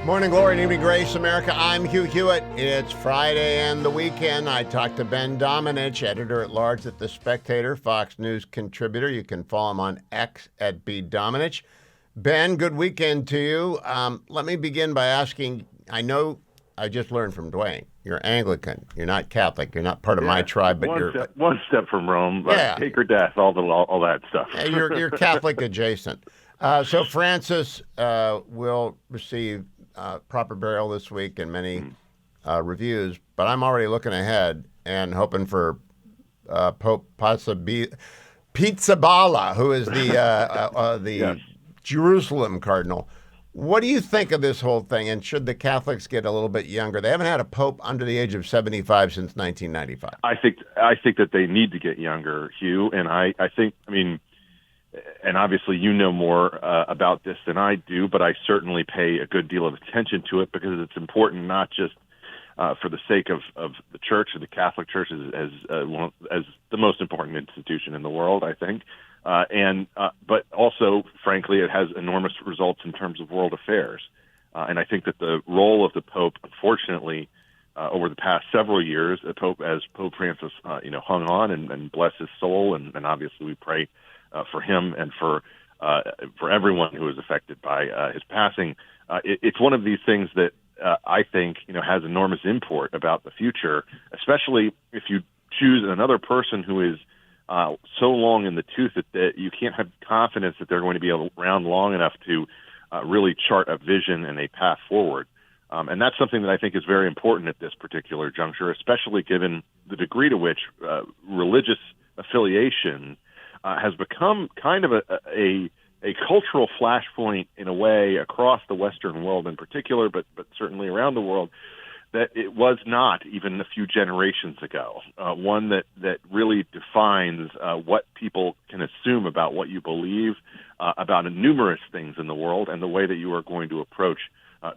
Morning glory and evening grace, America. I'm Hugh Hewitt. It's Friday and the weekend. I talked to Ben Domenech, editor-at-large at The Spectator, Fox News contributor. You can follow him on X at @BDomenech. Ben, good weekend to you. Let me begin by asking, I know I just learned from Dwayne, you're Anglican. You're not Catholic. You're not part of my tribe, but one step from Rome, but take or death, all that stuff. You're Catholic adjacent. So Francis will receive proper burial this week and many reviews, but I'm already looking ahead and hoping for Pope Pizzaballa, who is the Yes. Jerusalem cardinal. What do you think of this whole thing, and should the Catholics get a little bit younger? They haven't had a pope under the age of 75 since 1995. I think that they need to get younger, Hugh, and I mean, and obviously you know more about this than I do, but I certainly pay a good deal of attention to it because it's important not just for the sake of the church, or the Catholic Church as the most important institution in the world, I think, but also, frankly, it has enormous results in terms of world affairs, and I think that the role of the Pope, unfortunately, over the past several years, as Pope Francis, hung on and bless his soul, and obviously we pray for him and for everyone who is affected by his passing. It's one of these things that I think has enormous import about the future, especially if you choose another person who is so long in the tooth that you can't have confidence that they're going to be around long enough to really chart a vision and a path forward. And that's something that I think is very important at this particular juncture, especially given the degree to which religious affiliation has become kind of a cultural flashpoint in a way across the Western world in particular, but certainly around the world, that it was not even a few generations ago. One that really defines what people can assume about what you believe about numerous things in the world, and the way that you are going to approach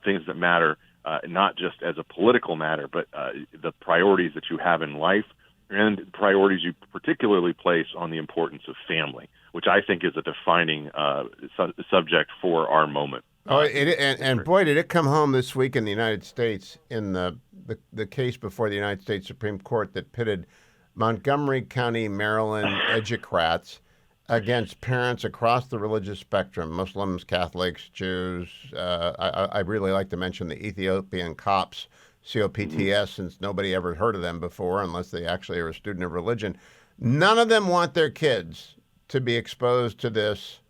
things that matter, not just as a political matter, but the priorities that you have in life, and priorities you particularly place on the importance of family, which I think is a defining subject for our moment. Boy, did it come home this week in the United States in the case before the United States Supreme Court that pitted Montgomery County, Maryland educrats against parents across the religious spectrum, Muslims, Catholics, Jews. I really like to mention the Ethiopian Copts, COPTS, since nobody ever heard of them before unless they actually are a student of religion. None of them want their kids to be exposed to this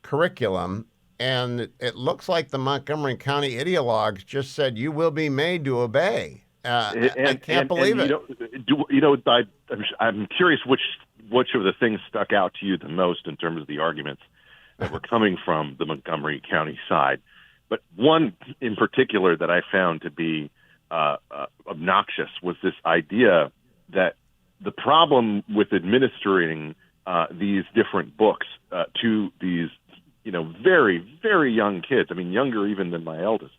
curriculum. And it looks like the Montgomery County ideologues just said, you will be made to obey. I can't believe it. I'm curious which of the things stuck out to you the most in terms of the arguments that were coming from the Montgomery County side. But one in particular that I found to be obnoxious was this idea that the problem with administering these different books to these very, very young kids, I mean, younger even than my eldest,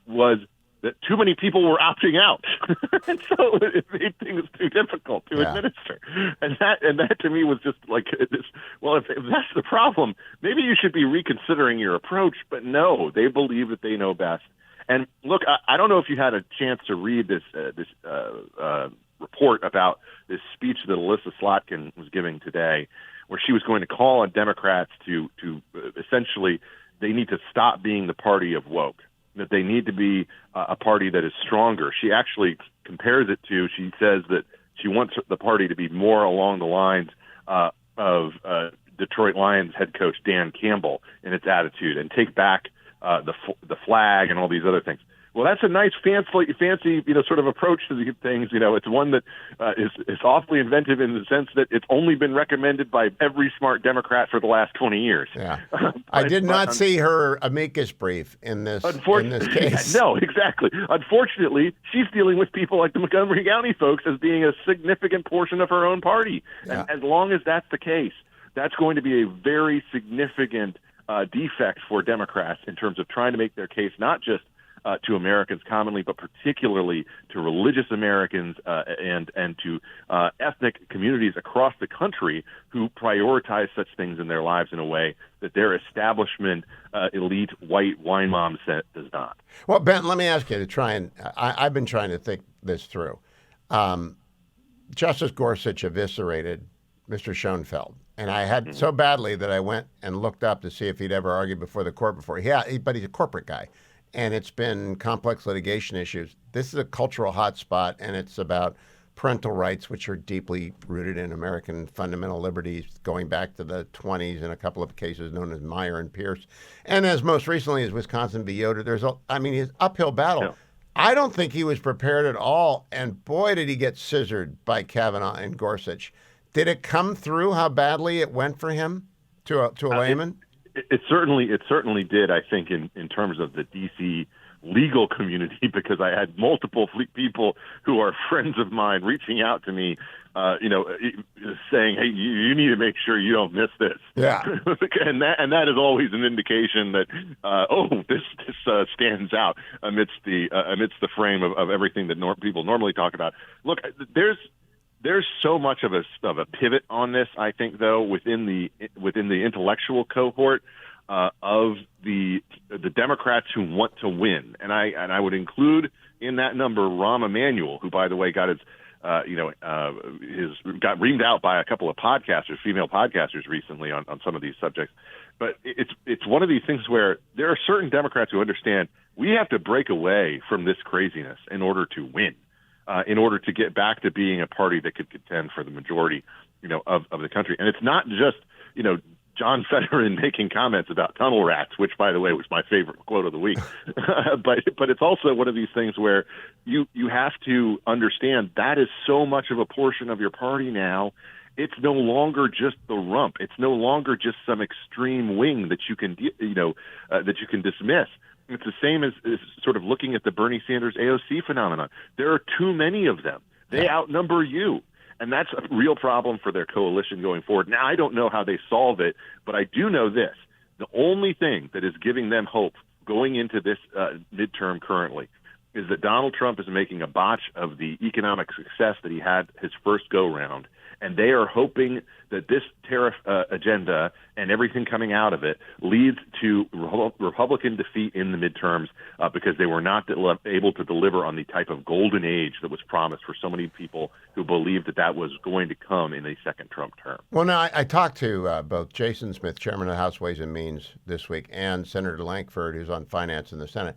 was that too many people were opting out. And so it made things too difficult to administer. And that to me was just like this, well, if that's the problem, maybe you should be reconsidering your approach. But no, they believe that they know best. And look, I don't know if you had a chance to read this report about this speech that Alyssa Slotkin was giving today, where she was going to call on Democrats to essentially, they need to stop being the party of woke, that they need to be a party that is stronger. She actually compares it to, she says that she wants the party to be more along the lines of Detroit Lions head coach Dan Campbell in its attitude, and take back the flag and all these other things. Well, that's a nice, fancy, sort of approach to these things. It's one that is awfully inventive in the sense that it's only been recommended by every smart Democrat for the last 20 years. Yeah, I did not see her amicus brief in this case. No, exactly. Unfortunately, she's dealing with people like the Montgomery County folks as being a significant portion of her own party. Yeah. And as long as that's the case, that's going to be a very significant defect for Democrats in terms of trying to make their case not just to Americans commonly, but particularly to religious Americans and to ethnic communities across the country who prioritize such things in their lives in a way that their establishment, elite white wine mom set does not. Well, Ben, let me ask you to try and I've been trying to think this through. Justice Gorsuch eviscerated Mr. Schoenfeld, and I had so badly that I went and looked up to see if he'd ever argued before the court before. But he's a corporate guy, and it's been complex litigation issues. This is a cultural hotspot, and it's about parental rights, which are deeply rooted in American fundamental liberties, going back to the 20s in a couple of cases known as Meyer and Pierce, and as most recently as Wisconsin v. Yoder. His uphill battle. Yeah. I don't think he was prepared at all, and boy, did he get scissored by Kavanaugh and Gorsuch. Did it come through how badly it went for him to a layman? It certainly did. I think in terms of the D.C. legal community, because I had multiple people who are friends of mine reaching out to me, saying, "Hey, you need to make sure you don't miss this." Yeah, and that is always an indication that this stands out amidst the frame of everything that people normally talk about. Look, there's so much of a pivot on this, I think, though, within the intellectual cohort of the Democrats who want to win, and I would include in that number Rahm Emanuel, who, by the way, got got reamed out by a couple of female podcasters recently on some of these subjects. But it's one of these things where there are certain Democrats who understand we have to break away from this craziness in order to win. In order to get back to being a party that could contend for the majority, of the country. And it's not just, John Fetterman making comments about tunnel rats, which, by the way, was my favorite quote of the week. but it's also one of these things where you have to understand that is so much of a portion of your party now. It's no longer just the rump. It's no longer just some extreme wing that you can, that you can dismiss. It's the same as sort of looking at the Bernie Sanders AOC phenomenon. There are too many of them. They outnumber you. And that's a real problem for their coalition going forward. Now, I don't know how they solve it, but I do know this. The only thing that is giving them hope going into this midterm currently is that Donald Trump is making a botch of the economic success that he had his first go-round. And they are hoping that this tariff agenda and everything coming out of it leads to Republican defeat in the midterms because they were not able to deliver on the type of golden age that was promised for so many people who believed that was going to come in a second Trump term. Well, now, I talked to both Jason Smith, chairman of the House Ways and Means this week, and Senator Lankford, who's on finance in the Senate.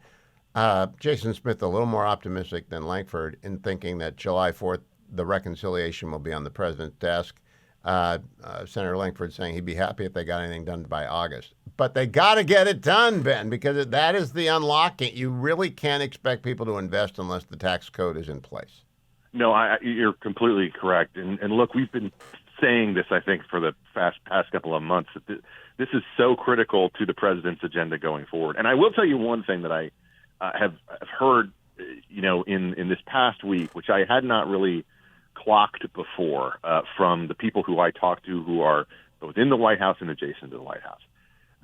Jason Smith, a little more optimistic than Lankford in thinking that July 4th, the reconciliation will be on the president's desk. Senator Lankford saying he'd be happy if they got anything done by August. But they got to get it done, Ben, because that is the unlocking. You really can't expect people to invest unless the tax code is in place. No, you're completely correct. And look, we've been saying this, I think, for the past couple of months, that this is so critical to the president's agenda going forward. And I will tell you one thing that I have heard, in this past week, which I had not really clocked before from the people who I talk to who are both in the White House and adjacent to the White House.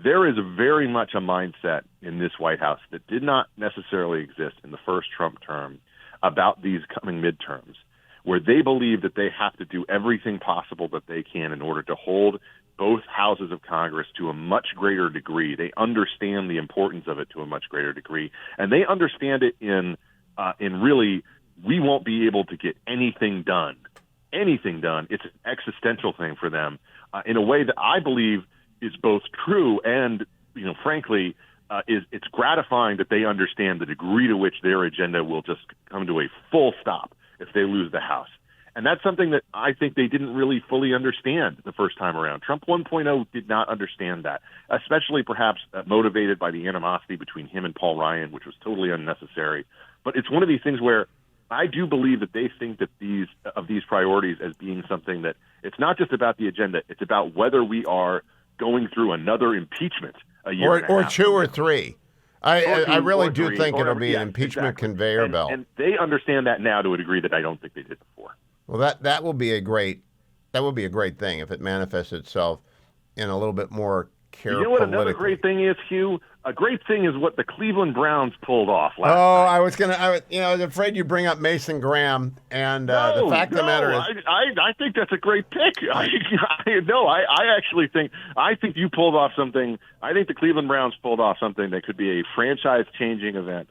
There is very much a mindset in this White House that did not necessarily exist in the first Trump term about these coming midterms, where they believe that they have to do everything possible that they can in order to hold both houses of Congress to a much greater degree. They understand the importance of it to a much greater degree, and they understand it in really, we won't be able to get anything done. It's an existential thing for them in a way that I believe is both true and, frankly, it's gratifying that they understand the degree to which their agenda will just come to a full stop if they lose the House. And that's something that I think they didn't really fully understand the first time around. Trump 1.0 did not understand that, especially perhaps motivated by the animosity between him and Paul Ryan, which was totally unnecessary. But it's one of these things where I do believe that they think that these priorities as being something that it's not just about the agenda, it's about whether we are going through another impeachment a year or two or three. I really do think it'll be an impeachment conveyor belt. And they understand that now to a degree that I don't think they did before. Well, that will be a great thing if it manifests itself in a little bit more care. You know what another great thing is, Hugh? a great thing is what the Cleveland Browns pulled off last night. I was afraid you bring up Mason Graham, and the fact of the matter is, I think that's a great pick. I think you pulled off something. I think the Cleveland Browns pulled off something that could be a franchise-changing event.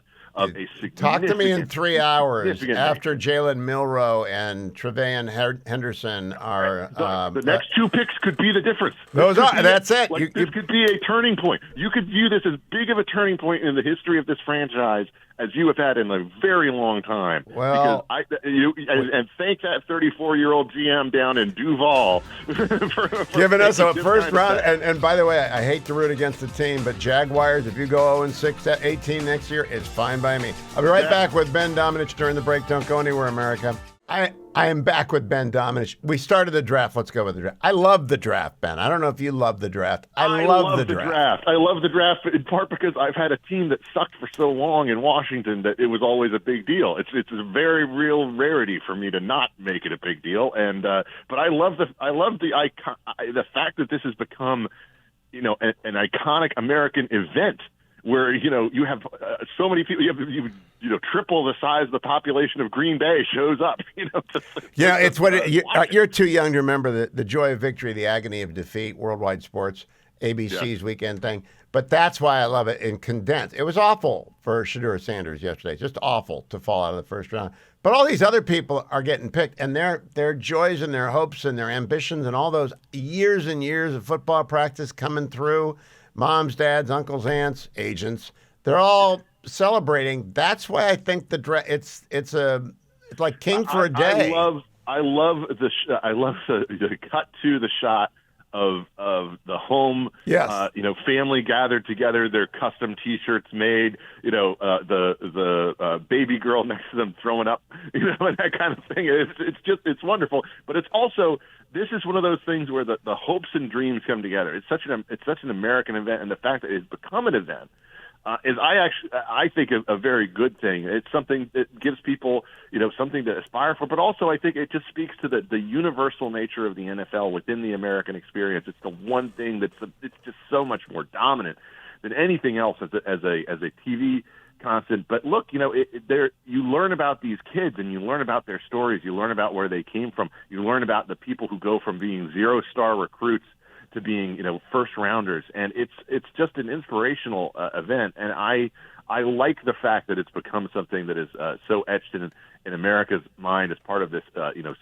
Talk to me in 3 hours after Jalen Milroe and Tre'Von Henderson are. The next two picks could be the difference. That's it. This could be a turning point. You could view this as big of a turning point in the history of this franchise as you have had in a very long time. Well, and thank that 34-year-old GM down in Duval for giving us a first round. And by the way, I hate to root against the team, but Jaguars, if you go 0-6 at 18 next year, it's fine by me. I'll be right back with Ben Domenech during the break. Don't go anywhere, America. I am back with Ben Domenech. We started the draft. Let's go with the draft. I love the draft, Ben. I don't know if you love the draft. I love the draft. I love the draft in part because I've had a team that sucked for so long in Washington that it was always a big deal. It's a very real rarity for me to not make it a big deal. And but I love the fact that this has become, an iconic American event where you have so many people. You triple the size of the population of Green Bay shows up. It's what you're too young to remember the joy of victory, the agony of defeat. Worldwide Sports, ABC's weekend thing. But that's why I love it in condensed. It was awful for Shedeur Sanders yesterday, just awful to fall out of the first round. But all these other people are getting picked, and their joys and their hopes and their ambitions and all those years and years of football practice coming through. Moms, dads, uncles, aunts, agents, they're all celebrating. That's why I think the draft. It's like king for a day. I love the cut to the shot of the home. Yes. Family gathered together, their custom T-shirts made. The baby girl next to them throwing up. And that kind of thing. It's wonderful. But it's also. This is one of those things where the hopes and dreams come together. It's such an American event, and the fact that it's become an event is I think a very good thing. It's something that gives people something to aspire for, but also I think it just speaks to the universal nature of the NFL within the American experience. It's the one thing it's just so much more dominant than anything else as a TV constant. But look, you learn about these kids and you learn about their stories. You learn about where they came from. You learn about the people who go from being 0-star recruits to being, first rounders. And it's just an inspirational event. And I like the fact that it's become something that is so etched in America's mind as part of this,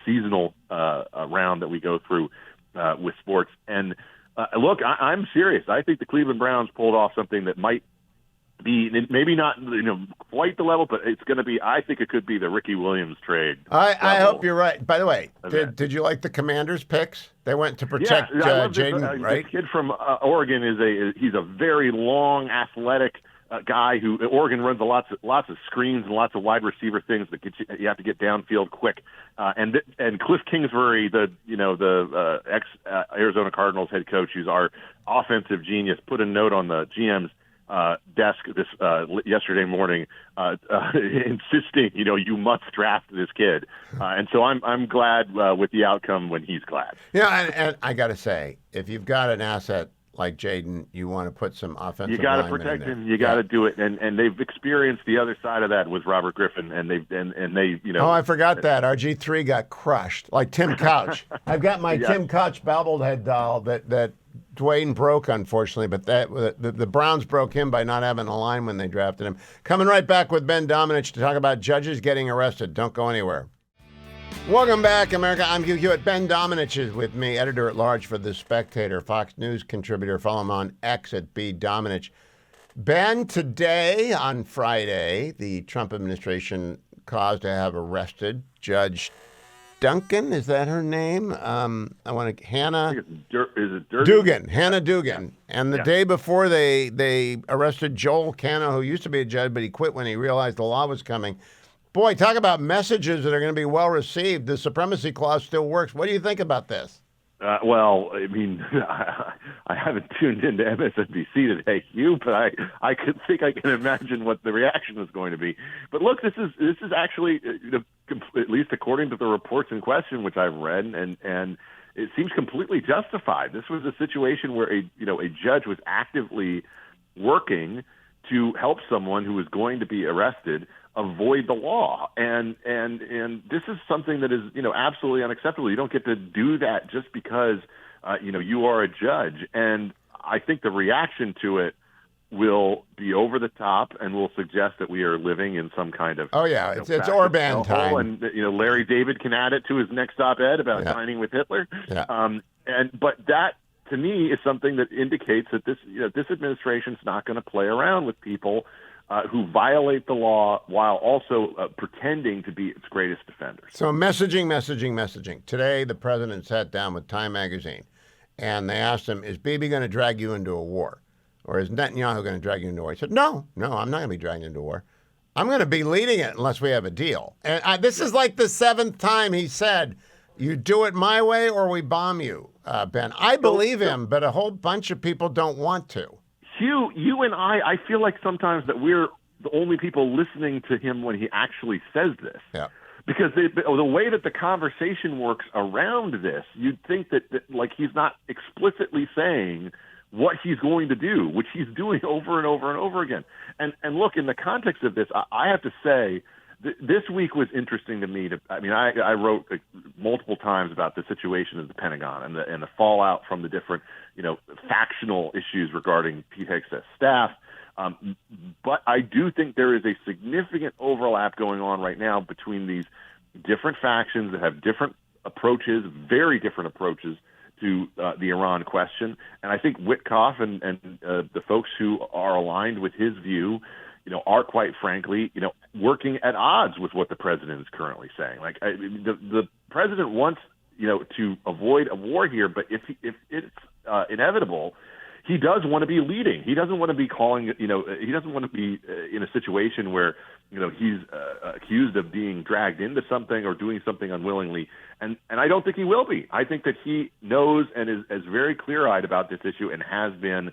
seasonal round that we go through with sports. And look, I'm serious. I think the Cleveland Browns pulled off something that might be maybe not quite the level, but it's going to be. I think it could be the Ricky Williams trade. I hope you're right. By the way, did you like the Commanders' picks? They went to protect Jaden, right? The kid from Oregon he's a very long, athletic guy who Oregon runs lots of screens and lots of wide receiver things that you have to get downfield quick. And Cliff Kingsbury, the ex Arizona Cardinals head coach, who's our offensive genius, put a note on the GM's desk this yesterday morning, insisting you must draft this kid, and so I'm glad with the outcome when he's glad. And I got to say, if you've got an asset like Jaden, you want to put some offensive. You got to protect him. You got to do it, and they've experienced the other side of that with Robert Griffin, and they. Oh, I forgot that RG3 got crushed like Tim Couch. I've got my Tim Couch bobblehead doll that Dwayne broke, unfortunately, but the Browns broke him by not having a line when they drafted him. Coming right back with Ben Domenech to talk about judges getting arrested. Don't go anywhere. Welcome back, America. I'm Hugh Hewitt. Ben Domenech is with me, editor-at-large for The Spectator, Fox News contributor. Follow him on X at @BDomenech. Ben, today, on Friday, the Trump administration caused to have arrested Judge Duncan. Is that her name? Hannah. Is it Dugan? Hannah Dugan. And the day before, they arrested Joel Cano, who used to be a judge, but he quit when he realized the law was coming. Boy, talk about messages that are going to be well received. The supremacy clause still works. What do you think about this? Well, I mean, I haven't tuned into MSNBC today, Hugh, but I think I can imagine what the reaction is going to be. But look, this is actually, at least according to the reports in question, which I've read, and it seems completely justified. This was a situation where a judge was actively working to help someone who is going to be arrested avoid the law. And this is something that is, absolutely unacceptable. You don't get to do that just because, you are a judge. And I think the reaction to it will be over the top and will suggest that we are living in some kind of it's Orban time. And Larry David can add it to his next op-ed about dining with Hitler. But that to me is something that indicates that this administration is not going to play around with people who violate the law while also pretending to be its greatest defenders. So messaging. Today, the president sat down with Time magazine, and they asked him, "Is Bibi going to drag you into a war? Or is Netanyahu going to drag you into war?" He said, no, I'm not going to be dragged into war. I'm going to be leading it unless we have a deal. And this is like the 7th time he said, you do it my way or we bomb you, Ben. I believe him, but a whole bunch of people don't want to. Hugh, you and I feel like sometimes that we're the only people listening to him when he actually says this. Yeah. Because the way that the conversation works around this, you'd think that like he's not explicitly saying what he's going to do, which he's doing over and over and over again. And look, in the context of this, I have to say, this week was interesting to me. I wrote multiple times about the situation of the Pentagon and the fallout from the different, factional issues regarding Pete Hegseth's staff. But I do think there is a significant overlap going on right now between these different factions that have different approaches, very different approaches to the Iran question. And I think Witkoff and the folks who are aligned with his view, are quite frankly, working at odds with what the president is currently saying. Like the president wants, to avoid a war here, but if it's inevitable, he does want to be leading. He doesn't want to be calling, he doesn't want to be in a situation where, he's accused of being dragged into something or doing something unwillingly. And I don't think he will be. I think that he knows and is very clear-eyed about this issue and has been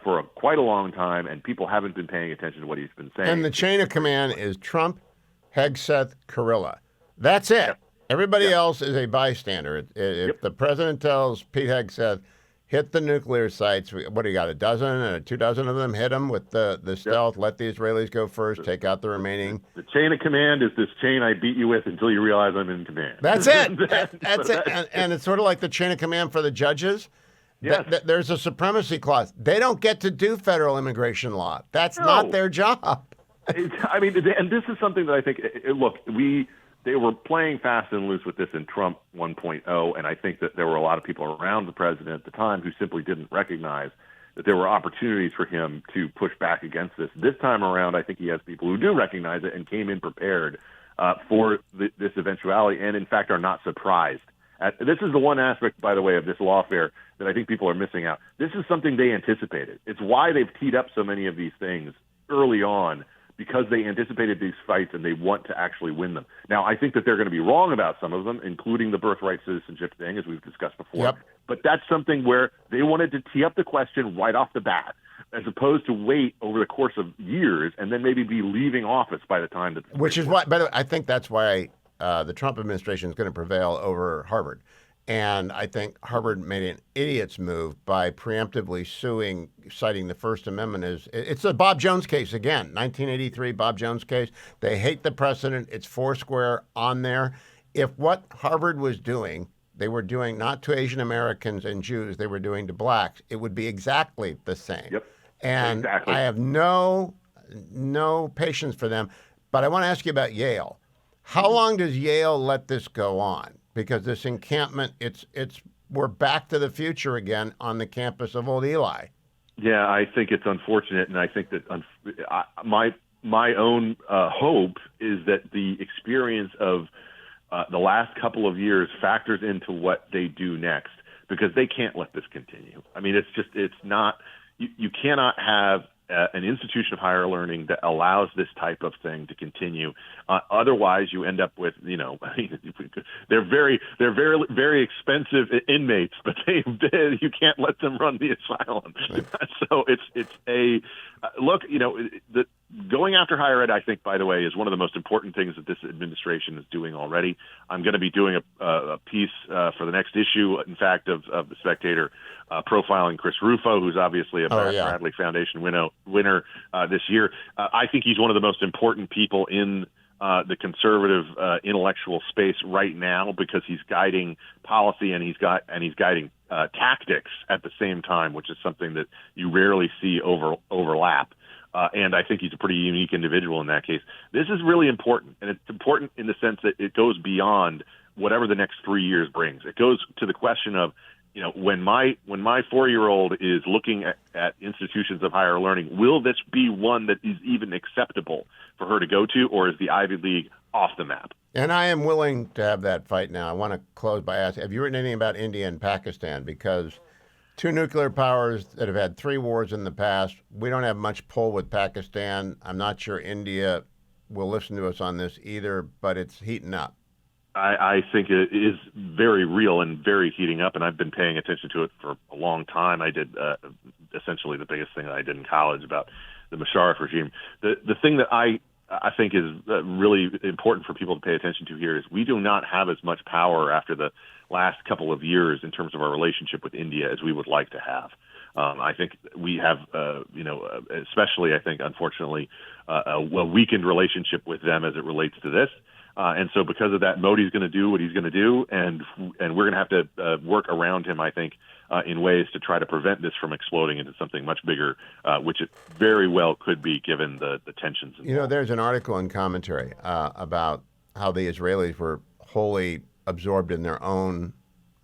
for quite a long time, and people haven't been paying attention to what he's been saying. And the chain of command is Trump, Hegseth, Kurilla. That's it. Yep. Everybody else is a bystander. If the president tells Pete Hegseth, hit the nuclear sites. What do you got, a dozen or 24 of them? Hit them with the stealth. Let the Israelis go first. Take out the remaining. The chain of command is this chain I beat you with until you realize I'm in command. That's it. That's it. And it's sort of like the chain of command for the judges. Yes. There's a supremacy clause. They don't get to do federal immigration law. That's not their job. And this is something that I think, look, they were playing fast and loose with this in Trump 1.0, and I think that there were a lot of people around the president at the time who simply didn't recognize that there were opportunities for him to push back against this. This time around, I think he has people who do recognize it and came in prepared for this eventuality and, in fact, are not surprised. This is the one aspect, by the way, of this lawfare that I think people are missing out. This is something they anticipated. It's why they've teed up so many of these things early on, because they anticipated these fights and they want to actually win them. Now, I think that they're going to be wrong about some of them, including the birthright citizenship thing, as we've discussed before. Yep. But that's something where they wanted to tee up the question right off the bat, as opposed to wait over the course of years and then maybe be leaving office by the time that. Which is why, by the way, I think that's why the Trump administration is going to prevail over Harvard. And I think Harvard made an idiot's move by preemptively suing, citing the First Amendment as it's a Bob Jones case again, 1983 Bob Jones case. They hate the precedent. It's foursquare on there. If what Harvard was doing, they were doing not to Asian Americans and Jews, they were doing to blacks, it would be exactly the same. Yep. And exactly. I have no patience for them. But I want to ask you about Yale. How long does Yale let this go on? Because this encampment, we're back to the future again on the campus of Old Eli. Yeah, I think it's unfortunate, and I think that my own hope is that the experience of the last couple of years factors into what they do next, because they can't let this continue. I mean, it's not. You cannot have an institution of higher learning that allows this type of thing to continue. Otherwise, you end up with, they're very very expensive inmates, but you can't let them run the asylum. So it's a look. going after higher ed, I think, by the way, is one of the most important things that this administration is doing already. I'm going to be doing a piece for the next issue, in fact, of The Spectator, profiling Chris Rufo, who's obviously a Bradley Foundation winner this year. I think he's one of the most important people in the conservative intellectual space right now, because he's guiding policy and he's guiding tactics at the same time, which is something that you rarely see overlap. And I think he's a pretty unique individual in that case. This is really important, and it's important in the sense that it goes beyond whatever the next 3 years brings. It goes to the question of, when my 4-year-old is looking at institutions of higher learning, will this be one that is even acceptable for her to go to, or is the Ivy League off the map? And I am willing to have that fight now. I want to close by asking, have you written anything about India and Pakistan? Because two nuclear powers that have had 3 wars in the past, we don't have much pull with Pakistan. I'm not sure India will listen to us on this either, but it's heating up. I think it is very real and very heating up, and I've been paying attention to it for a long time. I did essentially the biggest thing that I did in college about the Musharraf regime. The thing that I think is really important for people to pay attention to here is we do not have as much power after the last couple of years in terms of our relationship with India as we would like to have. I think we have, especially I think, unfortunately, a weakened relationship with them as it relates to this. And so because of that, Modi's going to do what he's going to do, and we're going to have to work around him, I think, in ways to try to prevent this from exploding into something much bigger, which it very well could be given the tensions involved. There's an article in Commentary about how the Israelis were wholly absorbed in their own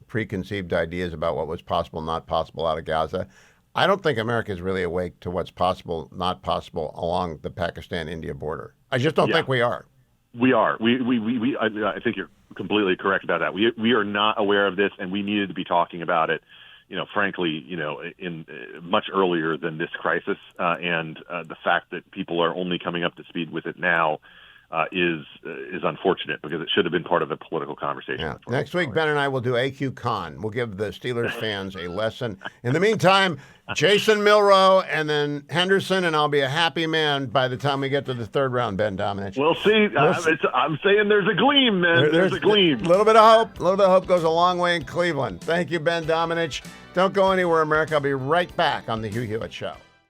preconceived ideas about what was possible, not possible out of Gaza. I don't think America is really awake to what's possible, not possible along the Pakistan-India border. I just don't think we are. We are. I think you're completely correct about that. We are not aware of this, and we needed to be talking about it, frankly, in much earlier than this crisis. And the fact that people are only coming up to speed with it now is unfortunate, because it should have been part of a political conversation. Yeah. Next week, Ben and I will do AQ Con. We'll give the Steelers fans a lesson. In the meantime, Jason Milroe and then Henderson, and I'll be a happy man by the time we get to the 3rd round, Ben Domenech. We'll see. I'm saying there's a gleam, man. There's a gleam. A little bit of hope. A little bit of hope goes a long way in Cleveland. Thank you, Ben Domenech. Don't go anywhere, America. I'll be right back on the Hugh Hewitt Show.